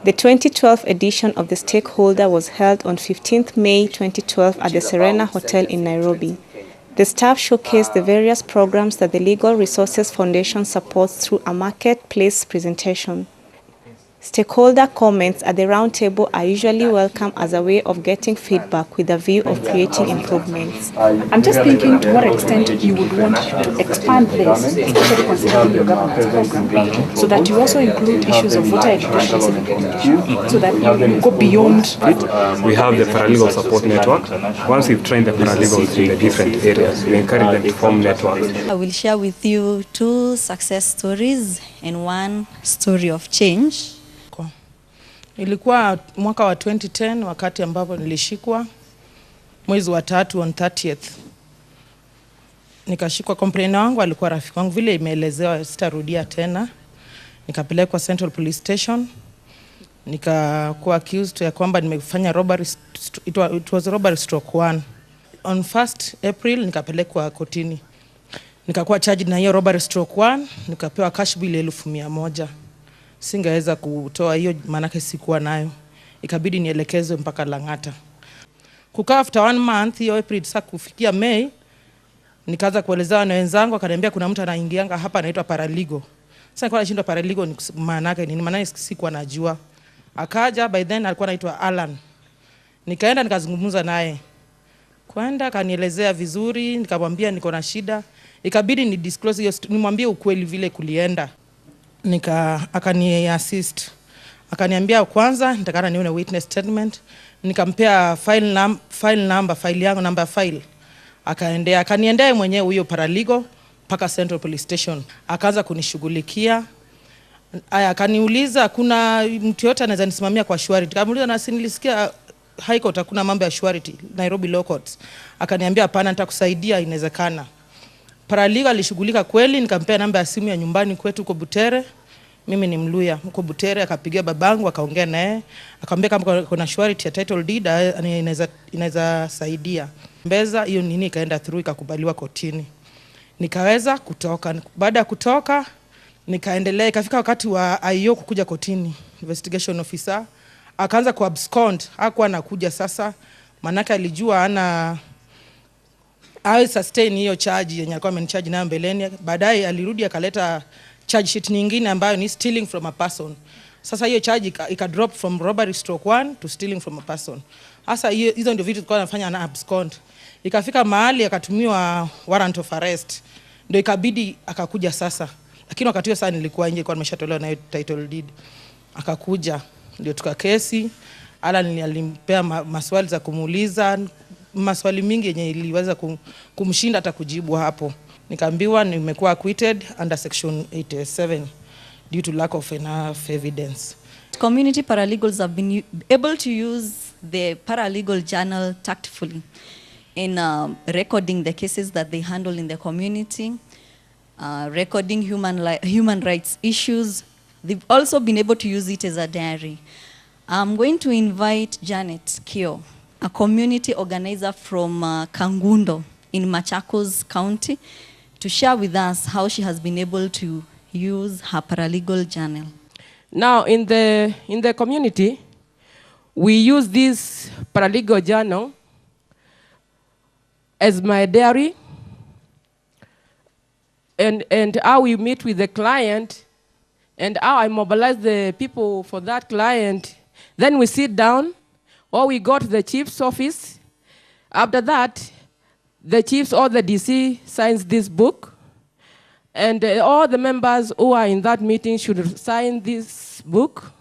The 2012 edition of the Stakeholder was held on 15th May 2012 at the Serena Hotel in Nairobi. The staff showcased the various programs that the Legal Resources Foundation supports through a marketplace presentation. Stakeholder comments at the roundtable are usually welcome as a way of getting feedback with a view of creating improvements. I'm just thinking to what extent you would want to expand this, especially considering your governance program, so that you also include issues of voter education and civic education, so that you go beyond. We have the paralegal support network. Once we've trained the paralegals in the different areas, we encourage them to form networks. I will share with you 2 success stories and 1 story of change. Ilikuwa mwaka wa 2010 wakati ambapo nilishikwa mwezi wa 3 on 30th. Nikashikwa, complainer wangu alikuwa rafiki wangu, vile imeelezewa sitarudia tena. Nikapelekwa Central Police Station. Nikakuwa accused ya kwamba nimefanya robbery, it was robbery stroke 1. On 1st April nikapelekwa kotini. Nikakuwa charged na hiyo robbery stroke 1, nikapewa cash bill 1,100. Singeweza kutoa hiyo maanake sikuwa nayo. Ikabidi nielekezwe mpaka Lang'ata. Kukaa after 1 month, hiyo April sasa kufikia May, nikaanza kuelezea na wenzangu, akaniambia kuna mtu anaingianga hapa anaitwa paralegal. Sasa nilikuwa nashindwa paralegal ni maana yake nini? Maana sikuwa najua. Akaja, by then alikuwa anaitwa Alan. Nikaenda nikazungumza naye. Kwenda akanielezea vizuri, nikamwambia niko na shida. Ikabidi ni disclose hiyo, nimwambie ukweli vile kulienda. Akani assist. Akaniambia kwanza nitakana nione witness statement. Nikampea file yangu, number file. Akaniendea mwenyewe huyo paralegal mpaka Central Police Station. Akaanza kunishughulikia. Akaniuliza kuna mtu yote anaweza nisimamia kwa surety. Nikamuuliza na nilisikia High Court hakuna mambo ya surety, Nairobi Law Courts. Akaniambia hapana, nitakusaidia inawezekana. Paralegal alishughulika kweli, nikampea namba ya simu ya nyumbani kwetu huko Butere. Mimi ni Mluya, huko Butere. Akapigia babangu, akaongea naye, akamwambia kama kuna surety ya title deed inaweza saidia. Mbeza hiyo nini ikaenda through, ikakubaliwa kotini. Nikaweza kutoka. Baada ya kutoka nikaendelea, ikafika wakati wa IO kukuja kotini, investigation officer akaanza kuabscond. Hakuwa anakuja sasa, manaka alijua I sustain hiyo charge yenye alikuwa amenicharge nayo mbeleni. Baadaye alirudi akaleta charge sheet nyingine ambayo ni stealing from a person. Sasa hiyo charge ika drop from robbery stroke 1 to stealing from a person. Sasa hizo ndio vitu tulikuwa tunafanya na abscond. Ikafika mahali akatumiwa warrant of arrest. Ndio ikabidi akakuja sasa. Lakini wakati huo sasa nilikuwa nje, kwa nimeshatolewa na title deed. Akakuja ndio tukakesi. Alimpea maswali za kumuuliza, maswali mingi yenye iliweza kumshinda hata kujibu hapo. Nikaambiwa nimekuwa acquitted under section 87 due to lack of enough evidence. Community paralegals have been able to use the paralegal journal tactfully in recording the cases that they handle in the community, recording human rights issues. They've also been able to use it as a diary. I'm going to invite Janet Kio, a community organizer from Kangundo in Machakos County, to share with us how she has been able to use her paralegal journal. Now, in the community, we use this paralegal journal as my diary, and how we meet with the client, and how I mobilize the people for that client. Then we sit down, or we go to the chief's office. After that, the chiefs or the DC signs this book, and all the members who are in that meeting should sign this book,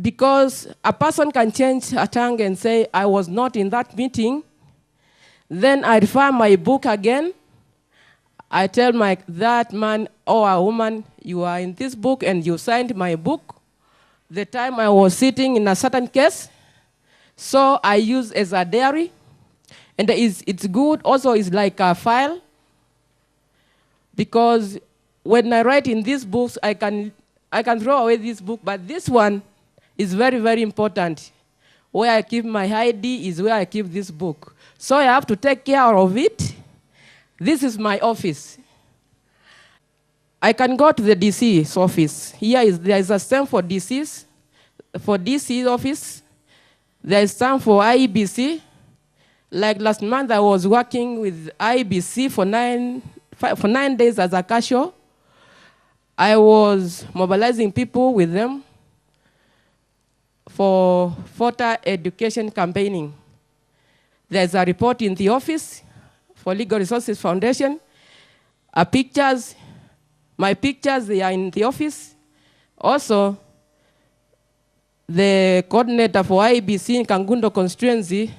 because a person can change a tongue and say, I was not in that meeting. Then I refer my book again. I tell that man or a woman, you are in this book and you signed my book the time I was sitting in a certain case. So I use as a diary. And it's good, also it's like a file, because when I write in these books, I can throw away this book, but this one is very, very important. Where I keep my ID is where I keep this book. So I have to take care of it. This is my office. I can go to the DC's office. There is a stamp for DC office. There is stamp for IEBC. Like last month, I was working with IEBC for 9 days as a cashier. I was mobilizing people with them for voter education campaigning. There's a report in the office for Legal Resources Foundation. My pictures, they are in the office. Also, the coordinator for IBC in Kangundo constituency,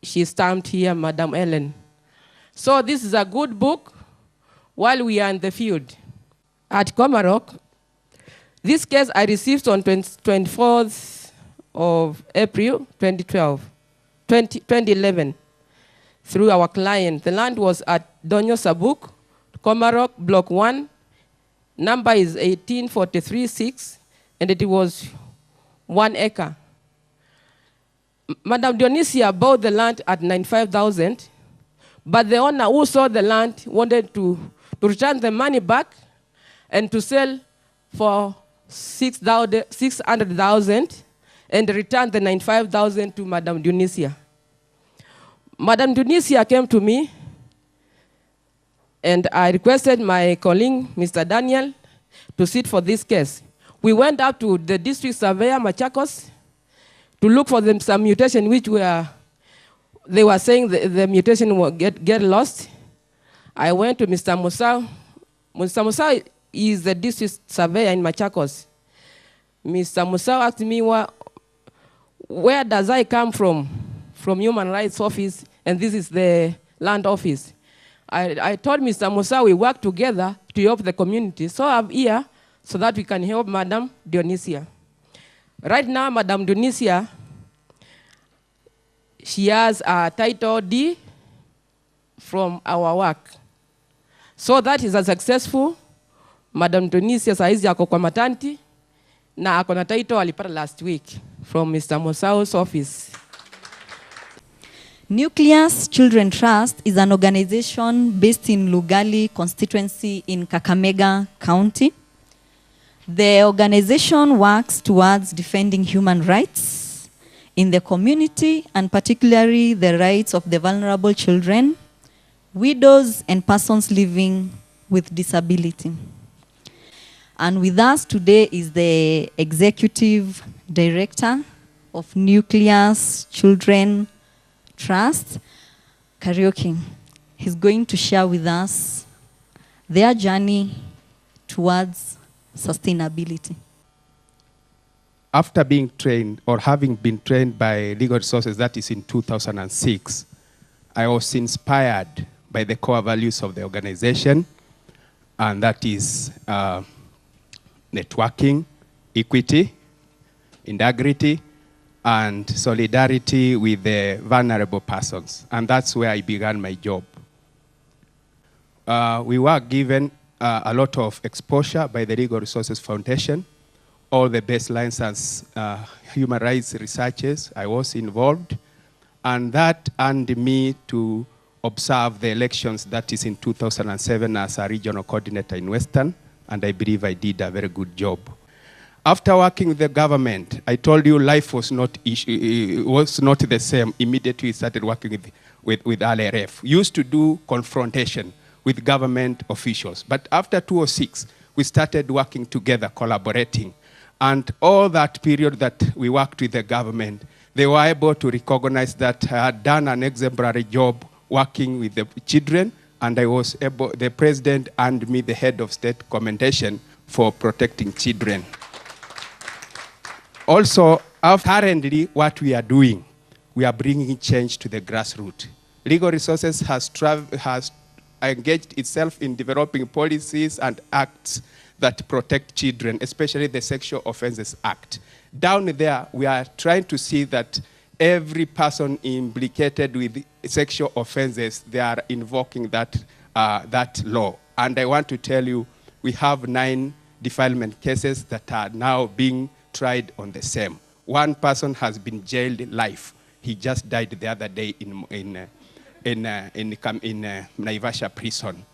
she stamped here, Madam Ellen. So this is a good book while we are in the field. At Komarok, this case I received on 24th of April 2011 through our client. The land was at Donyo Sabuk, Komarok, Block 1. Number is 1843-6, and it was 1 acre. Madam Dionisia bought the land at 95,000, but the owner who sold the land wanted to return the money back and to sell for 600,000 and return the 95,000 to Madam Dionisia. Madam Dionisia came to me, and I requested my colleague, Mr. Daniel, to sit for this case. We went up to the district surveyor, Machakos, to look for them some mutation which they were saying the mutation will get lost. I went to Mr. Musau. Mr. Musau is the district surveyor in Machakos. Mr. Musau asked me, where does I come from? From Human Rights Office, and this is the land office. I told Mr. Musa we work together to help the community. So I'm here so that we can help Madam Dionisia. Right now, Madam Dionisia, she has a Title D from our work. So that is a successful. Madam Dionisia saizi ako kwa maternity na ako na title alipata last week from Mr. Musau's office. Nucleus Children Trust is an organization based in Lugali constituency in Kakamega County. The organization works towards defending human rights in the community, and particularly the rights of the vulnerable children, widows, and persons living with disability. And with us today is the Executive Director of Nucleus Children Trust, Karaoke. He's going to share with us their journey towards sustainability. After being trained or having been trained by Legal Resources, that is in 2006, I was inspired by the core values of the organization, and that is networking, equity, integrity, and solidarity with the vulnerable persons. And that's where I began my job. We were given a lot of exposure by the Legal Resources Foundation. All the baselines as human rights researchers, I was involved. And that earned me to observe the elections that is in 2007 as a regional coordinator in Western. And I believe I did a very good job. After working with the government, I told you life was not the same. Immediately we started working with LRF. We used to do confrontation with government officials. But after 2006, we started working together, collaborating. And all that period that we worked with the government, they were able to recognize that I had done an exemplary job working with the children, and I was able, the president earned me the head of state commendation for protecting children. Also, currently, what we are doing, we are bringing change to the grassroots. Legal Resources has engaged itself in developing policies and acts that protect children, especially the Sexual Offences Act. Down there, we are trying to see that every person implicated with sexual offenses, they are invoking that law. And I want to tell you, we have 9 defilement cases that are now being tried on the same. One person has been jailed life. He just died the other day in Naivasha prison.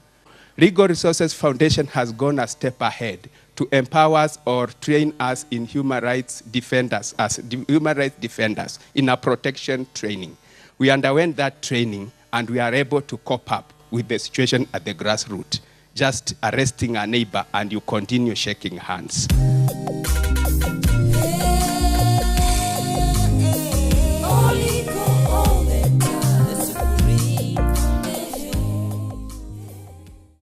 Legal Resources Foundation has gone a step ahead to empower us or train us in human rights defenders, human rights defenders in a protection training. We underwent that training and we are able to cope up with the situation at the grassroots. Just arresting a neighbor and you continue shaking hands.